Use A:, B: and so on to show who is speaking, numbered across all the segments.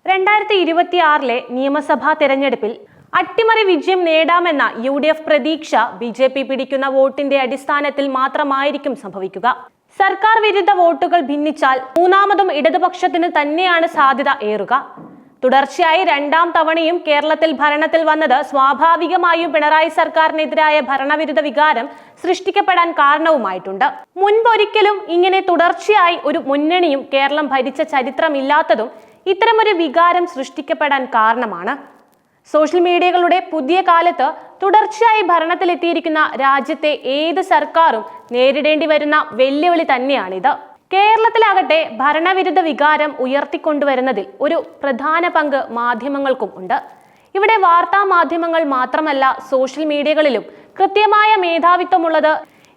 A: 2026 നിയമസഭാ തെരഞ്ഞെടുപ്പിൽ അട്ടിമറി വിജയം നേടാമെന്ന UDF പ്രതീക്ഷ BJP പിടിക്കുന്ന വോട്ടിന്റെ അടിസ്ഥാനത്തിൽ മാത്രമായിരിക്കും സംഭവിക്കുക. സർക്കാർ വിരുദ്ധ വോട്ടുകൾ ഭിന്നിച്ചാൽ മൂന്നാമതും ഇടതുപക്ഷത്തിന് തന്നെയാണ് സാധ്യത ഏറുക. തുടർച്ചയായി രണ്ടാം തവണയും കേരളത്തിൽ ഭരണത്തിൽ വന്നത് സ്വാഭാവികമായും പിണറായി സർക്കാരിനെതിരായ ഭരണവിരുദ്ധ വികാരം സൃഷ്ടിക്കപ്പെടാൻ കാരണവുമായിട്ടുണ്ട്. മുൻപൊരിക്കലും ഇങ്ങനെ തുടർച്ചയായി ഒരു മുന്നണിയും കേരളം ഭരിച്ച ചരിത്രമില്ലാത്തതും ഇത്തരമൊരു വികാരം സൃഷ്ടിക്കപ്പെടാൻ കാരണമാണ്. സോഷ്യൽ മീഡിയകളുടെ പുതിയ കാലത്ത് തുടർച്ചയായി ഭരണത്തിലെത്തിയിരിക്കുന്ന രാജ്യത്തെ ഏത് സർക്കാരും നേരിടേണ്ടി വരുന്ന വെല്ലുവിളി തന്നെയാണിത്. കേരളത്തിലാകട്ടെ ഭരണവിരുദ്ധ വികാരം ഉയർത്തിക്കൊണ്ടുവരുന്നതിൽ ഒരു പ്രധാന പങ്ക് മാധ്യമങ്ങൾക്കും ഉണ്ട്. ഇവിടെ വാർത്താ മാധ്യമങ്ങൾ മാത്രമല്ല, സോഷ്യൽ മീഡിയകളിലും കൃത്യമായ മേധാവിത്വമുള്ളത്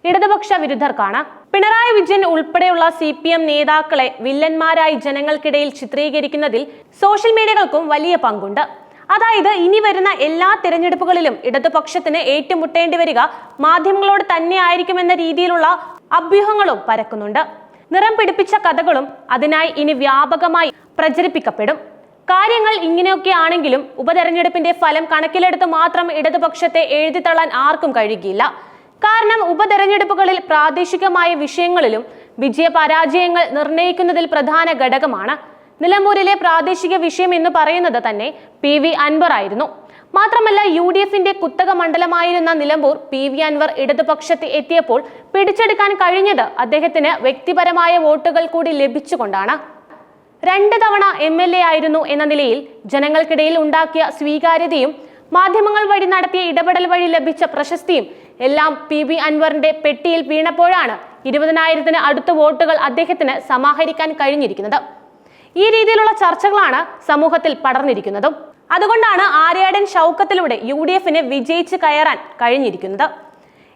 A: ഇടതുപക്ഷ വിരുദ്ധർക്കാണ്. പിണറായി വിജയൻ ഉൾപ്പെടെയുള്ള CPM നേതാക്കളെ വില്ലന്മാരായി ജനങ്ങൾക്കിടയിൽ ചിത്രീകരിക്കുന്നതിൽ സോഷ്യൽ മീഡിയകൾക്കും വലിയ പങ്കുണ്ട്. അതായത് ഇനി വരുന്ന എല്ലാ തിരഞ്ഞെടുപ്പുകളിലും ഇടതുപക്ഷത്തിന് ഏറ്റുമുട്ടേണ്ടി വരിക മാധ്യമങ്ങളോട് തന്നെ ആയിരിക്കുമെന്ന രീതിയിലുള്ള അഭ്യൂഹങ്ങളും പരക്കുന്നുണ്ട്. നിറം പിടിപ്പിച്ച കഥകളും അതിനായി ഇനി വ്യാപകമായി പ്രചരിപ്പിക്കപ്പെടും. കാര്യങ്ങൾ ഇങ്ങനെയൊക്കെ ആണെങ്കിലും ഉപതെരഞ്ഞെടുപ്പിന്റെ ഫലം കണക്കിലെടുത്ത് മാത്രം ഇടതുപക്ഷത്തെ എഴുതിത്തള്ളാൻ ആർക്കും കഴിയുകയില്ല. കാരണം ഉപതെരഞ്ഞെടുപ്പുകളിൽ പ്രാദേശികമായ വിഷയങ്ങളിലും വിജയപരാജയങ്ങൾ നിർണ്ണയിക്കുന്നതിൽ പ്രധാന ഘടകമാണ്. നിലമ്പൂരിലെ പ്രാദേശിക വിഷയം എന്ന് പറയുന്നത് തന്നെ PV അൻവർ ആയിരുന്നു. മാത്രമല്ല UDFന്റെ കുത്തക മണ്ഡലമായിരുന്ന നിലമ്പൂർ PV അൻവർ ഇടതുപക്ഷത്ത് എത്തിയപ്പോൾ പിടിച്ചെടുക്കാൻ കഴിഞ്ഞത് അദ്ദേഹത്തിന് വ്യക്തിപരമായ വോട്ടുകൾ കൂടി ലഭിച്ചുകൊണ്ടാണ്. 2 തവണ MLA ആയിരുന്നു എന്ന നിലയിൽ ജനങ്ങൾക്കിടയിൽ ഉണ്ടാക്കിയ സ്വീകാര്യതയും മാധ്യമങ്ങൾ വഴി നടത്തിയ ഇടപെടൽ വഴി ലഭിച്ച പ്രശസ്തിയും എല്ലാം PV അൻവറിന്റെ പെട്ടിയിൽ വീണപ്പോഴാണ് 20,000-ന് അടുത്ത വോട്ടുകൾ അദ്ദേഹത്തിന് സമാഹരിക്കാൻ കഴിഞ്ഞിരിക്കുന്നത്. ഈ രീതിയിലുള്ള ചർച്ചകളാണ് സമൂഹത്തിൽ പടർന്നിരിക്കുന്നതും. അതുകൊണ്ടാണ് ആര്യാടൻ ഷൗക്കത്തിലൂടെ UDFന് വിജയിച്ച് കയറാൻ കഴിഞ്ഞിരിക്കുന്നത്.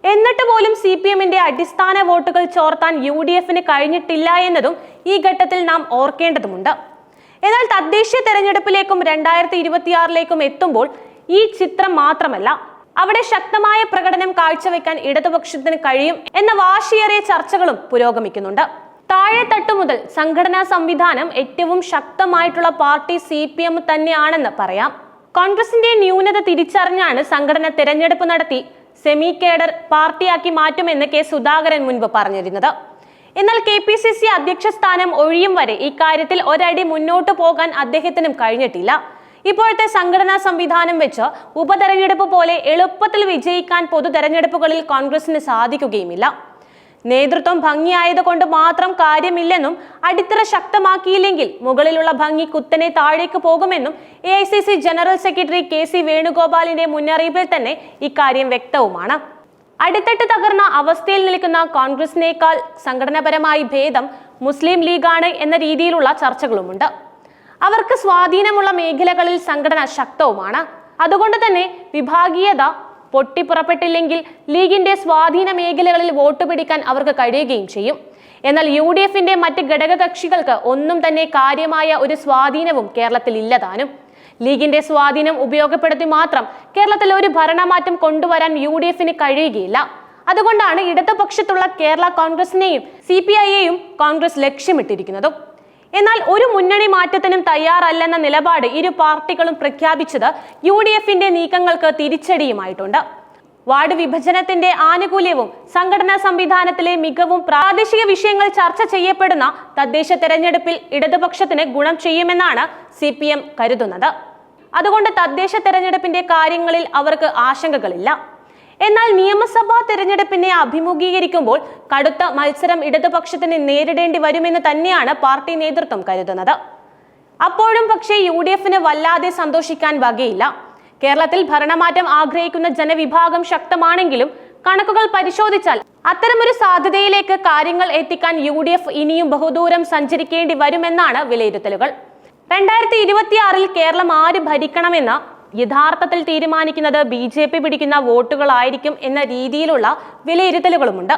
A: എന്നിട്ട് പോലും CPMന്റെ അടിസ്ഥാന വോട്ടുകൾ ചോർത്താൻ UDFന് കഴിഞ്ഞിട്ടില്ല എന്നതും ഈ ഘട്ടത്തിൽ നാം ഓർക്കേണ്ടതുണ്ട്. എന്നാൽ തദ്ദേശീയ തെരഞ്ഞെടുപ്പിലേക്കും 2026ലേക്കും എത്തുമ്പോൾ ഈ ചിത്രം മാത്രമല്ല, അവിടെ ശക്തമായ പ്രകടനം കാഴ്ചവെക്കാൻ ഇടതുപക്ഷത്തിന് കഴിയും എന്ന വാശിയേറിയ ചർച്ചകളും പുരോഗമിക്കുന്നുണ്ട്. താഴെ തട്ടു മുതൽ സംഘടനാ സംവിധാനം ഏറ്റവും ശക്തമായിട്ടുള്ള പാർട്ടി CPM തന്നെയാണെന്ന് പറയാം. കോൺഗ്രസിന്റെ ന്യൂനത തിരിച്ചറിഞ്ഞാണ് സംഘടന തെരഞ്ഞെടുപ്പ് നടത്തി സെമി കേഡർ പാർട്ടിയാക്കി മാറ്റുമെന്ന് K സുധാകരൻ മുൻപ് പറഞ്ഞിരുന്നത്. എന്നാൽ KPCC അധ്യക്ഷ സ്ഥാനം ഒഴിയും വരെ ഈ കാര്യത്തിൽ ഒരടി മുന്നോട്ട് പോകാൻ അദ്ദേഹത്തിനും കഴിഞ്ഞിട്ടില്ല. ഇപ്പോഴത്തെ സംഘടനാ സംവിധാനം വെച്ച് ഉപതെരഞ്ഞെടുപ്പ് പോലെ എളുപ്പത്തിൽ വിജയിക്കാൻ പൊതു തെരഞ്ഞെടുപ്പുകളിൽ കോൺഗ്രസിന് സാധിക്കുകയുമില്ല. നേതൃത്വം ഭംഗിയായതുകൊണ്ട് മാത്രം കാര്യമില്ലെന്നും അടിത്തറ ശക്തമാക്കിയില്ലെങ്കിൽ മുകളിലുള്ള ഭംഗി കുത്തനെ താഴേക്ക് പോകുമെന്നും AICC ജനറൽ സെക്രട്ടറി KC വേണുഗോപാലിന്റെ മുന്നറിയിപ്പിൽ തന്നെ ഇക്കാര്യം വ്യക്തവുമാണ്. അടിത്തട്ട് തകർന്ന അവസ്ഥയിൽ നിൽക്കുന്ന കോൺഗ്രസിനേക്കാൾ സംഘടനാപരമായി ഭേദം മുസ്ലിം ലീഗാണ് എന്ന രീതിയിലുള്ള ചർച്ചകളുമുണ്ട്. അവർക്ക് സ്വാധീനമുള്ള മേഖലകളിൽ സംഘടന ശക്തവുമാണ്. അതുകൊണ്ട് തന്നെ വിഭാഗീയത പൊട്ടിപ്പുറപ്പെട്ടില്ലെങ്കിൽ ലീഗിന്റെ സ്വാധീന മേഖലകളിൽ വോട്ട് പിടിക്കാൻ അവർക്ക് കഴിയുകയും ചെയ്യും. എന്നാൽ UDFന്റെ മറ്റ് ഘടകകക്ഷികൾക്ക് ഒന്നും തന്നെ കാര്യമായ ഒരു സ്വാധീനവും കേരളത്തിൽ ഇല്ലതാനും. ലീഗിന്റെ സ്വാധീനം ഉപയോഗപ്പെടുത്തി മാത്രം കേരളത്തിൽ ഒരു ഭരണമാറ്റം കൊണ്ടുവരാൻ UDFന് കഴിയുകയില്ല. അതുകൊണ്ടാണ് ഇടതുപക്ഷത്തുള്ള കേരള കോൺഗ്രസിനെയും CPIയെയും കോൺഗ്രസ് ലക്ഷ്യമിട്ടിരിക്കുന്നതും. എന്നാൽ ഒരു മുന്നണി മാറ്റത്തിനും തയ്യാറല്ലെന്ന നിലപാട് ഇരു പാർട്ടികളും പ്രഖ്യാപിച്ചത് UDFന്റെ നീക്കങ്ങൾക്ക് തിരിച്ചടിയുമായിട്ടുണ്ട്. വാർഡ് വിഭജനത്തിന്റെ ആനുകൂല്യവും സംഘടനാ സംവിധാനത്തിലെ മികവും പ്രാദേശിക വിഷയങ്ങൾ ചർച്ച ചെയ്യപ്പെടുന്ന തദ്ദേശ തെരഞ്ഞെടുപ്പിൽ ഇടതുപക്ഷത്തിന് ഗുണം ചെയ്യുമെന്നാണ് CPM കരുതുന്നത്. അതുകൊണ്ട് തദ്ദേശ തെരഞ്ഞെടുപ്പിന്റെ കാര്യങ്ങളിൽ അവർക്ക് ആശങ്കകളില്ല. എന്നാൽ നിയമസഭാ തെരഞ്ഞെടുപ്പിനെ അഭിമുഖീകരിക്കുമ്പോൾ കടുത്ത മത്സരം ഇടതുപക്ഷത്തിന് നേരിടേണ്ടി വരുമെന്ന് തന്നെയാണ് പാർട്ടി നേതൃത്വം കരുതുന്നത്. അപ്പോഴും പക്ഷേ UDFന് വല്ലാതെ സന്തോഷിക്കാൻ വകയില്ല. കേരളത്തിൽ ഭരണമാറ്റം ആഗ്രഹിക്കുന്ന ജനവിഭാഗം ശക്തമാണെങ്കിലും കണക്കുകൾ പരിശോധിച്ചാൽ അത്തരമൊരു സാധ്യതയിലേക്ക് കാര്യങ്ങൾ എത്തിക്കാൻ UDF ഇനിയും ബഹുദൂരം സഞ്ചരിക്കേണ്ടി വരുമെന്നാണ് വിലയിരുത്തലുകൾ. 2026 കേരളം ആര് ഭരിക്കണമെന്ന് യഥാർത്ഥത്തിൽ തീരുമാനിക്കുന്നത് BJP പിടിക്കുന്ന വോട്ടുകളായിരിക്കും എന്ന രീതിയിലുള്ള വിലയിരുത്തലുകളുമുണ്ട്.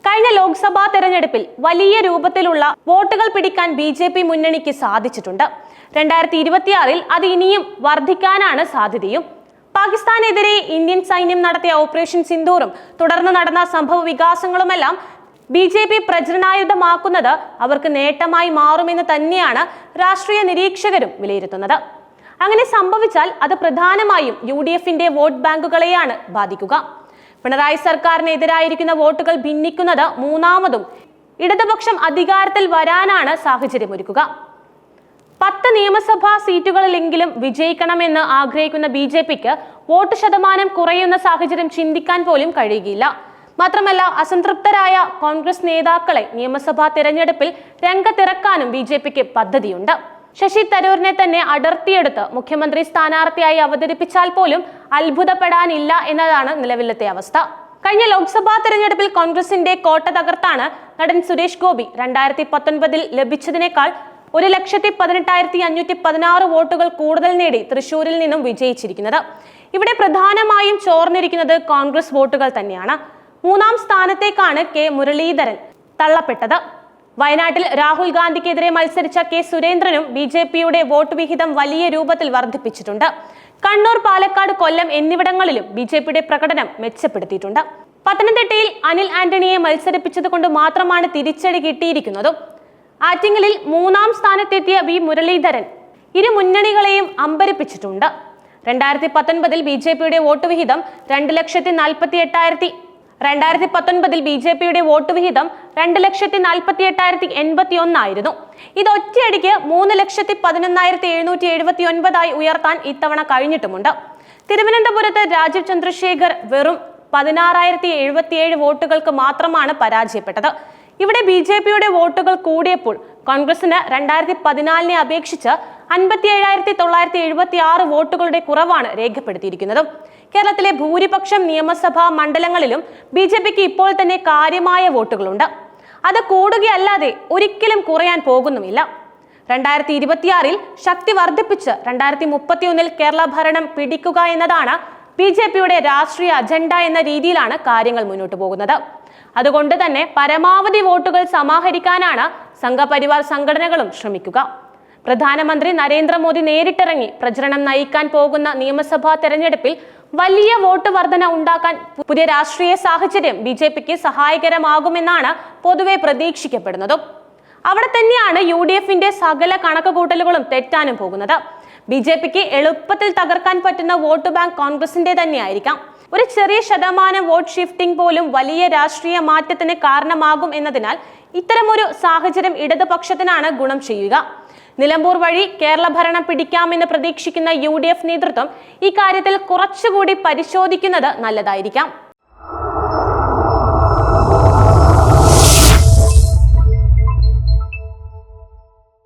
A: കഴിഞ്ഞ ലോക്സഭാ തെരഞ്ഞെടുപ്പിൽ വലിയ രൂപത്തിലുള്ള വോട്ടുകൾ പിടിക്കാൻ BJP മുന്നണിക്ക് സാധിച്ചിട്ടുണ്ട്. 2026 അത് ഇനിയും വർദ്ധിക്കാനാണ് സാധ്യതയും. പാകിസ്ഥാനെതിരെ ഇന്ത്യൻ സൈന്യം നടത്തിയ ഓപ്പറേഷൻ സിന്ദൂറും തുടർന്ന് നടന്ന സംഭവ വികാസങ്ങളുമെല്ലാം BJP പ്രചരണായുധമാക്കുന്നത് അവർക്ക് നേട്ടമായി മാറുമെന്ന് തന്നെയാണ് രാഷ്ട്രീയ നിരീക്ഷകരും വിലയിരുത്തുന്നത്. അങ്ങനെ സംഭവിച്ചാൽ അത് പ്രധാനമായും UDFന്റെ വോട്ട് ബാങ്കുകളെയാണ് ബാധിക്കുക. പിണറായി സർക്കാരിനെതിരായിരിക്കുന്ന വോട്ടുകൾ ഭിന്നിക്കുന്നത് മൂന്നാമതും ഇടതുപക്ഷം അധികാരത്തിൽ വരാനാണ് സാഹചര്യമൊരുക്കുക. 10 നിയമസഭാ സീറ്റുകളിലെങ്കിലും വിജയിക്കണമെന്ന് ആഗ്രഹിക്കുന്ന BJPക്ക് വോട്ട് ശതമാനം കുറയുന്ന സാഹചര്യം ചിന്തിക്കാൻ പോലും കഴിയുകയില്ല. മാത്രമല്ല, അസംതൃപ്തരായ കോൺഗ്രസ് നേതാക്കളെ നിയമസഭാ തെരഞ്ഞെടുപ്പിൽ രംഗത്തിറക്കാനും BJPക്ക് പദ്ധതിയുണ്ട്. ശശി തരൂരിനെ തന്നെ അടർത്തിയെടുത്ത് മുഖ്യമന്ത്രി സ്ഥാനാർത്ഥിയായി അവതരിപ്പിച്ചാൽ പോലും അത്ഭുതപ്പെടാനില്ല എന്നതാണ് നിലവിലത്തെ അവസ്ഥ. കഴിഞ്ഞ ലോക്സഭാ തെരഞ്ഞെടുപ്പിൽ കോൺഗ്രസിന്റെ കോട്ട തകർത്താണ് നടൻ സുരേഷ് ഗോപി 2019 ലഭിച്ചതിനേക്കാൾ 1,18,516 വോട്ടുകൾ കൂടുതൽ നേടി തൃശൂരിൽ നിന്നും വിജയിച്ചിരിക്കുന്നത്. ഇവിടെ പ്രധാനമായും ചോർന്നിരിക്കുന്നത് കോൺഗ്രസ് വോട്ടുകൾ തന്നെയാണ്. 3ാം സ്ഥാനത്തേക്കാണ് K മുരളീധരൻ തള്ളപ്പെട്ടത്. വയനാട്ടിൽ രാഹുൽ ഗാന്ധിക്കെതിരെ മത്സരിച്ച K സുരേന്ദ്രനും BJPയുടെ വോട്ട് വിഹിതം വലിയ രൂപത്തിൽ വർദ്ധിപ്പിച്ചിട്ടുണ്ട്. കണ്ണൂർ, പാലക്കാട്, കൊല്ലം എന്നിവിടങ്ങളിലും BJPയുടെ പ്രകടനം മെച്ചപ്പെടുത്തിയിട്ടുണ്ട്. പത്തനംതിട്ടയിൽ അനിൽ ആന്റണിയെ മത്സരിപ്പിച്ചത് കൊണ്ട് മാത്രമാണ് തിരിച്ചടി കിട്ടിയിരിക്കുന്നതും. ആറ്റിങ്ങലിൽ 3ാം സ്ഥാനത്തെത്തിയ V മുരളീധരൻ ഇരു മുന്നണികളെയും അമ്പരിപ്പിച്ചിട്ടുണ്ട്. 2019 BJPയുടെ വോട്ട് വിഹിതം 2,48,081 ആയിരുന്നു. ഇത് ഒറ്റയടിക്ക് 3,11,779 ഉയർത്താൻ ഇത്തവണ കഴിഞ്ഞിട്ടുമുണ്ട്. തിരുവനന്തപുരത്ത് രാജീവ് ചന്ദ്രശേഖർ വെറും 16,077 വോട്ടുകൾക്ക് മാത്രമാണ് പരാജയപ്പെട്ടത്. ഇവിടെ BJPയുടെ വോട്ടുകൾ കൂടിയപ്പോൾ കോൺഗ്രസിന് 2014 അപേക്ഷിച്ച് 57,976 വോട്ടുകളുടെ കുറവാണ് രേഖപ്പെടുത്തിയിരിക്കുന്നത്. കേരളത്തിലെ ഭൂരിപക്ഷം നിയമസഭാ മണ്ഡലങ്ങളിലും BJPക്ക് ഇപ്പോൾ തന്നെ കാര്യമായ വോട്ടുകളുണ്ട്. അത് കൂടുകയല്ലാതെ ഒരിക്കലും കുറയാൻ പോകുന്നുമില്ല. 2026 ശക്തി വർദ്ധിപ്പിച്ച് 2031 കേരള ഭരണം പിടിക്കുക എന്നതാണ് BJPയുടെ രാഷ്ട്രീയ അജണ്ട എന്ന രീതിയിലാണ് കാര്യങ്ങൾ മുന്നോട്ട് പോകുന്നത്. അതുകൊണ്ട് തന്നെ പരമാവധി വോട്ടുകൾ സമാഹരിക്കാനാണ് സംഘപരിവാർ സംഘടനകളും ശ്രമിക്കുക. പ്രധാനമന്ത്രി നരേന്ദ്രമോദി നേരിട്ടിറങ്ങി പ്രചരണം നയിക്കാൻ പോകുന്ന നിയമസഭാ തെരഞ്ഞെടുപ്പിൽ വലിയ വോട്ട് വർധന ഉണ്ടാക്കാൻ പുതിയ രാഷ്ട്രീയ സാഹചര്യം BJPക്ക് സഹായകരമാകുമെന്നാണ് പൊതുവെ പ്രതീക്ഷിക്കപ്പെടുന്നതും. അവിടെ തന്നെയാണ് UDFന്റെ സകല കണക്കുകൂട്ടലുകളും തെറ്റാനും പോകുന്നത്. BJPക്ക് എളുപ്പത്തിൽ തകർക്കാൻ പറ്റുന്ന വോട്ട് ബാങ്ക് കോൺഗ്രസിന്റെ തന്നെയായിരിക്കാം. ഒരു ചെറിയ ശതമാനം വോട്ട് ഷിഫ്റ്റിംഗ് പോലും വലിയ രാഷ്ട്രീയ മാറ്റത്തിന് കാരണമാകും എന്നതിനാൽ ഇത്തരമൊരു സാഹചര്യം ഇടതുപക്ഷത്തിനാണ് ഗുണം ചെയ്യുക. നിലമ്പൂർ വഴി കേരള ഭരണം പിടിക്കാമെന്ന് പ്രതീക്ഷിക്കുന്ന UDF നേതൃത്വം ഇക്കാര്യത്തിൽ കുറച്ചുകൂടി പരിശോധിക്കുന്നത് നല്ലതായിരിക്കാം.